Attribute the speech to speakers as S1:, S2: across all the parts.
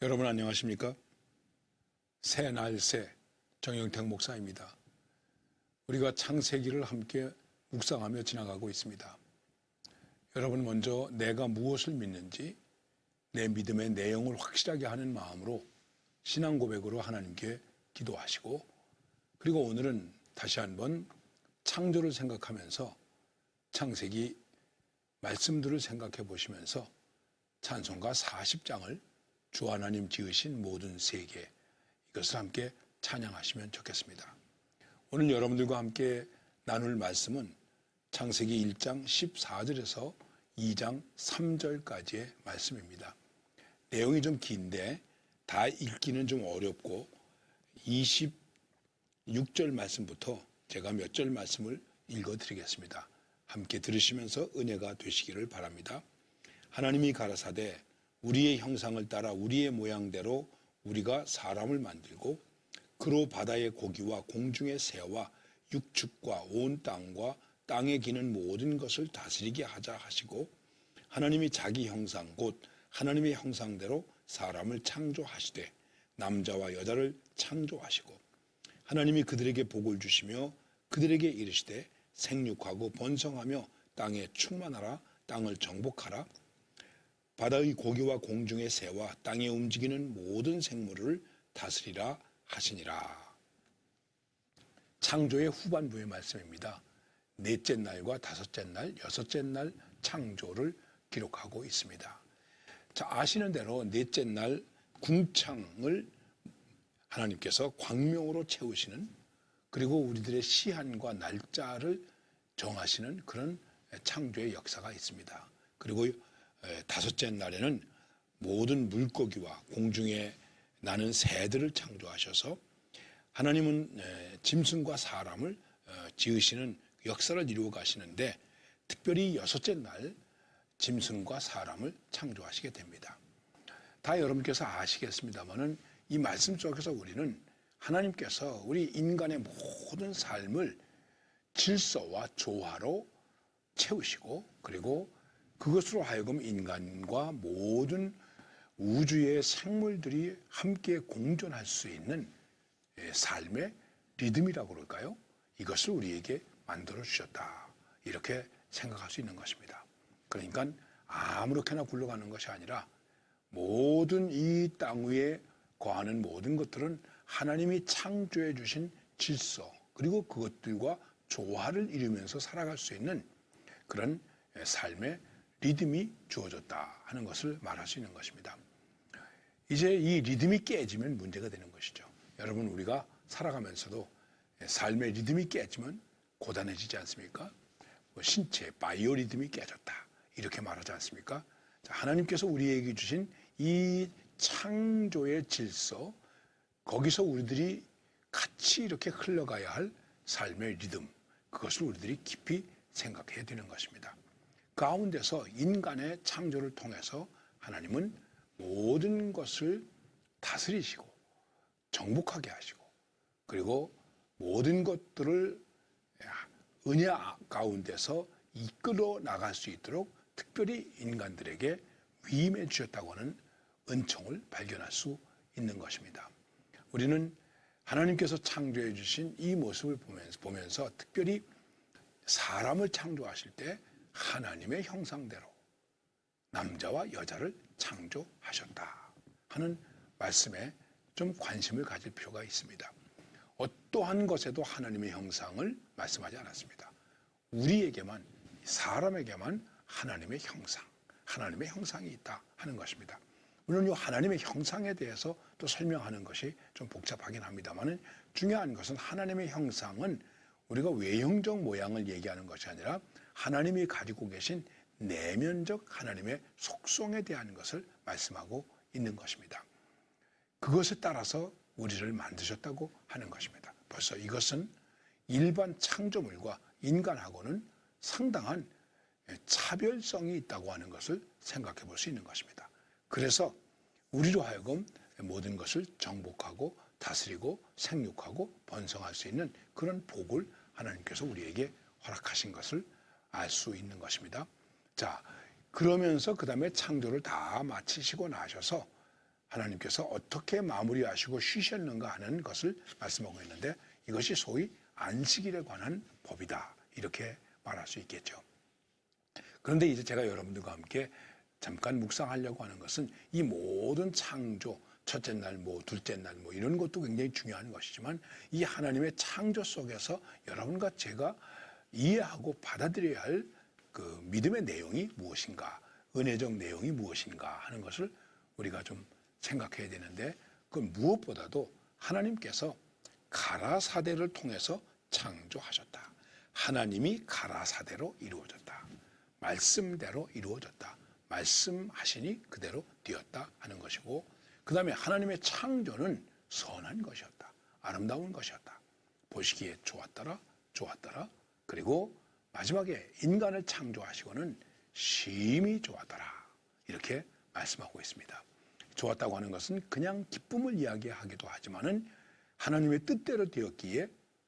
S1: 여러분 안녕하십니까? 새날 새 정영택 목사입니다. 우리가 창세기를 함께 묵상하며 지나가고 있습니다. 여러분 먼저 내가 무엇을 믿는지 내 믿음의 내용을 확실하게 하는 마음으로 신앙 고백으로 하나님께 기도하시고, 그리고 오늘은 다시 한번 창조를 생각하면서 창세기 말씀들을 생각해 보시면서 찬송가 40장을 주 하나님 지으신 모든 세계, 이것을 함께 찬양하시면 좋겠습니다. 오늘 여러분들과 함께 나눌 말씀은 창세기 1장 14절에서 2장 3절까지의 말씀입니다. 내용이 좀 긴데 다 읽기는 좀 어렵고 26절 말씀부터 제가 몇 절 말씀을 읽어드리겠습니다. 함께 들으시면서 은혜가 되시기를 바랍니다. 하나님이 가라사대 우리의 형상을 따라 우리의 모양대로 우리가 사람을 만들고 그로 바다의 고기와 공중의 새와 육축과 온 땅과 땅에 기는 모든 것을 다스리게 하자 하시고, 하나님이 자기 형상 곧 하나님의 형상대로 사람을 창조하시되 남자와 여자를 창조하시고, 하나님이 그들에게 복을 주시며 그들에게 이르시되 생육하고 번성하며 땅에 충만하라, 땅을 정복하라, 바다의 고기와 공중의 새와 땅에 움직이는 모든 생물을 다스리라 하시니라. 창조의 후반부의 말씀입니다. 넷째 날과 다섯째 날, 여섯째 날 창조를 기록하고 있습니다. 자, 아시는 대로 넷째 날 궁창을 하나님께서 광명으로 채우시는, 그리고 우리들의 시한과 날짜를 정하시는 그런 창조의 역사가 있습니다. 그리고 다섯째 날에는 모든 물고기와 공중에 나는 새들을 창조하셔서 하나님은 짐승과 사람을 지으시는 역사를 이루어 가시는데, 특별히 여섯째 날 짐승과 사람을 창조하시게 됩니다. 다 여러분께서 아시겠습니다마는 이 말씀 속에서 우리는 하나님께서 우리 인간의 모든 삶을 질서와 조화로 채우시고, 그리고 그것으로 하여금 인간과 모든 우주의 생물들이 함께 공존할 수 있는 삶의 리듬이라고 그럴까요? 이것을 우리에게 만들어 주셨다, 이렇게 생각할 수 있는 것입니다. 그러니까 아무렇게나 굴러가는 것이 아니라 모든 이 땅 위에 거하는 모든 것들은 하나님이 창조해 주신 질서, 그리고 그것들과 조화를 이루면서 살아갈 수 있는 그런 삶의 리듬이 주어졌다 하는 것을 말할 수 있는 것입니다. 이제 이 리듬이 깨지면 문제가 되는 것이죠. 여러분, 우리가 살아가면서도 삶의 리듬이 깨지면 고단해지지 않습니까? 신체, 바이오 리듬이 깨졌다, 이렇게 말하지 않습니까? 자, 하나님께서 우리에게 주신 이 창조의 질서, 거기서 우리들이 같이 이렇게 흘러가야 할 삶의 리듬, 그것을 우리들이 깊이 생각해야 되는 것입니다. 가운데서 인간의 창조를 통해서 하나님은 모든 것을 다스리시고 정복하게 하시고, 그리고 모든 것들을 은혜 가운데서 이끌어 나갈 수 있도록 특별히 인간들에게 위임해 주셨다고 하는 은총을 발견할 수 있는 것입니다. 우리는 하나님께서 창조해 주신 이 모습을 보면서 특별히 사람을 창조하실 때 하나님의 형상대로 남자와 여자를 창조하셨다 하는 말씀에 좀 관심을 가질 필요가 있습니다. 어떠한 것에도 하나님의 형상을 말씀하지 않았습니다. 우리에게만, 사람에게만 하나님의 형상, 하나님의 형상이 있다 하는 것입니다. 물론 이 하나님의 형상에 대해서 또 설명하는 것이 좀 복잡하긴 합니다만, 중요한 것은 하나님의 형상은 우리가 외형적 모양을 얘기하는 것이 아니라 하나님이 가지고 계신 내면적 하나님의 속성에 대한 것을 말씀하고 있는 것입니다. 그것에 따라서 우리를 만드셨다고 하는 것입니다. 벌써 이것은 일반 창조물과 인간하고는 상당한 차별성이 있다고 하는 것을 생각해 볼 수 있는 것입니다. 그래서 우리로 하여금 모든 것을 정복하고 다스리고 생육하고 번성할 수 있는 그런 복을 하나님께서 우리에게 허락하신 것을 알 수 있는 것입니다. 자, 그러면서 그 다음에 창조를 다 마치시고 나셔서 하나님께서 어떻게 마무리하시고 쉬셨는가 하는 것을 말씀하고 있는데 이것이 소위 안식일에 관한 법이다. 이렇게 말할 수 있겠죠. 그런데 이제 제가 여러분들과 함께 잠깐 묵상하려고 하는 것은 이 모든 창조, 첫째 날, 둘째 날, 이런 것도 굉장히 중요한 것이지만 이 하나님의 창조 속에서 여러분과 제가 이해하고 받아들여야 할 그 믿음의 내용이 무엇인가, 은혜적 내용이 무엇인가 하는 것을 우리가 좀 생각해야 되는데 그건 무엇보다도 하나님께서 가라사대를 통해서 창조하셨다. 하나님이 가라사대로 이루어졌다. 말씀대로 이루어졌다. 말씀하시니 그대로 되었다 하는 것이고 그 다음에 하나님의 창조는 선한 것이었다. 아름다운 것이었다. 보시기에 좋았더라. 그리고 마지막에 인간을 창조하시고는 심히 좋았더라. 이렇게 말씀하고 있습니다. 좋았다고 하는 것은 그냥 기쁨을 이야기하기도 하지만은 하나님의 뜻대로 되었기에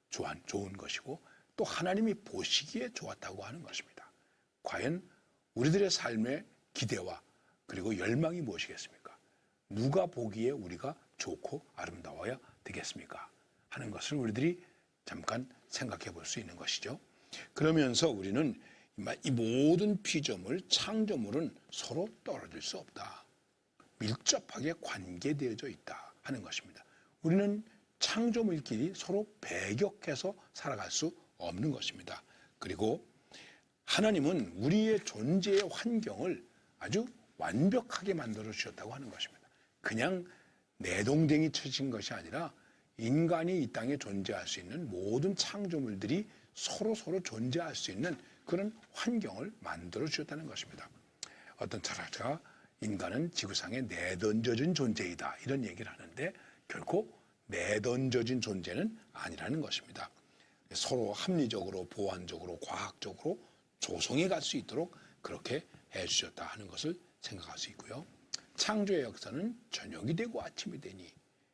S1: 좋은 것이고 또 하나님이 보시기에 좋았다고 하는 것입니다. 과연 우리들의 삶의 기대와 그리고 열망이 무엇이겠습니까? 누가 보기에 우리가 좋고 아름다워야 되겠습니까? 하는 것을 우리들이 잠깐 생각해 볼 수 있는 것이죠. 그러면서 우리는 이 모든 피조물, 창조물은 서로 떨어질 수 없다. 밀접하게 관계되어져 있다 하는 것입니다. 우리는 창조물끼리 서로 배격해서 살아갈 수 없는 것입니다. 그리고 하나님은 우리의 존재의 환경을 아주 완벽하게 만들어 주셨다고 하는 것입니다. 그냥 내동댕이 쳐진 것이 아니라 인간이 이 땅에 존재할 수 있는 모든 창조물들이 서로 존재할 수 있는 그런 환경을 만들어 주셨다는 것입니다. 어떤 철학자가 인간은 지구상에 내던져진 존재이다 이런 얘기를 하는데 결코 내던져진 존재는 아니라는 것입니다. 서로 합리적으로 보완적으로 과학적으로 조성해 갈 수 있도록 그렇게 해주셨다 하는 것을 생각할 수 있고요. 창조의 역사는 저녁이 되고 아침이 되니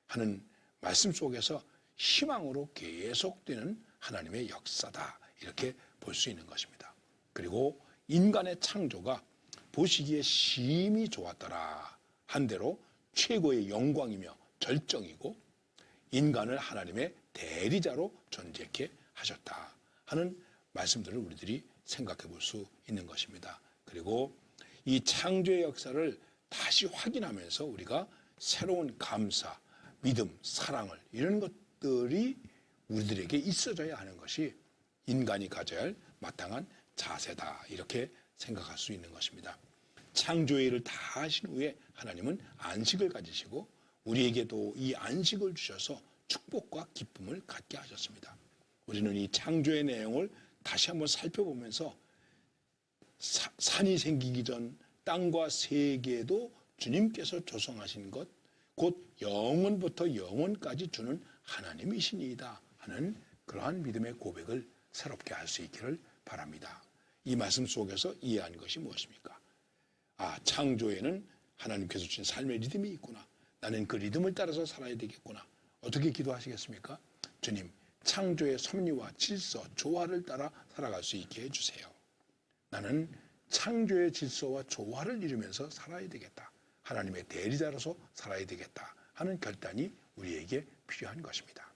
S1: 하는 말씀 속에서 희망으로 계속되는 하나님의 역사다 이렇게 볼 수 있는 것입니다. 그리고 인간의 창조가 보시기에 심히 좋았더라 한 대로 최고의 영광이며 절정이고 인간을 하나님의 대리자로 존재케 하셨다 하는 말씀들을 우리들이 생각해 볼 수 있는 것입니다. 그리고 이 창조의 역사를 다시 확인하면서 우리가 새로운 감사, 믿음, 사랑을 이런 것들이 우리들에게 있어져야 하는 것이 인간이 가져야 할 마땅한 자세다 이렇게 생각할 수 있는 것입니다. 창조의 일을 다 하신 후에 하나님은 안식을 가지시고 우리에게도 이 안식을 주셔서 축복과 기쁨을 갖게 하셨습니다. 우리는 이 창조의 내용을 다시 한번 살펴보면서 산이 생기기 전 땅과 세계도 주님께서 조성하신 것, 곧 영원부터 영원까지 주는 하나님이시니이다 하는 그러한 믿음의 고백을 새롭게 할 수 있기를 바랍니다. 이 말씀 속에서 이해한 것이 무엇입니까? 창조에는 하나님께서 주신 삶의 리듬이 있구나. 나는 그 리듬을 따라서 살아야 되겠구나. 어떻게 기도하시겠습니까? 주님, 창조의 섭리와 질서, 조화를 따라 살아갈 수 있게 해주세요. 나는 창조의 질서와 조화를 이루면서 살아야 되겠다. 하나님의 대리자로서 살아야 되겠다 하는 결단이 우리에게 필요한 것입니다.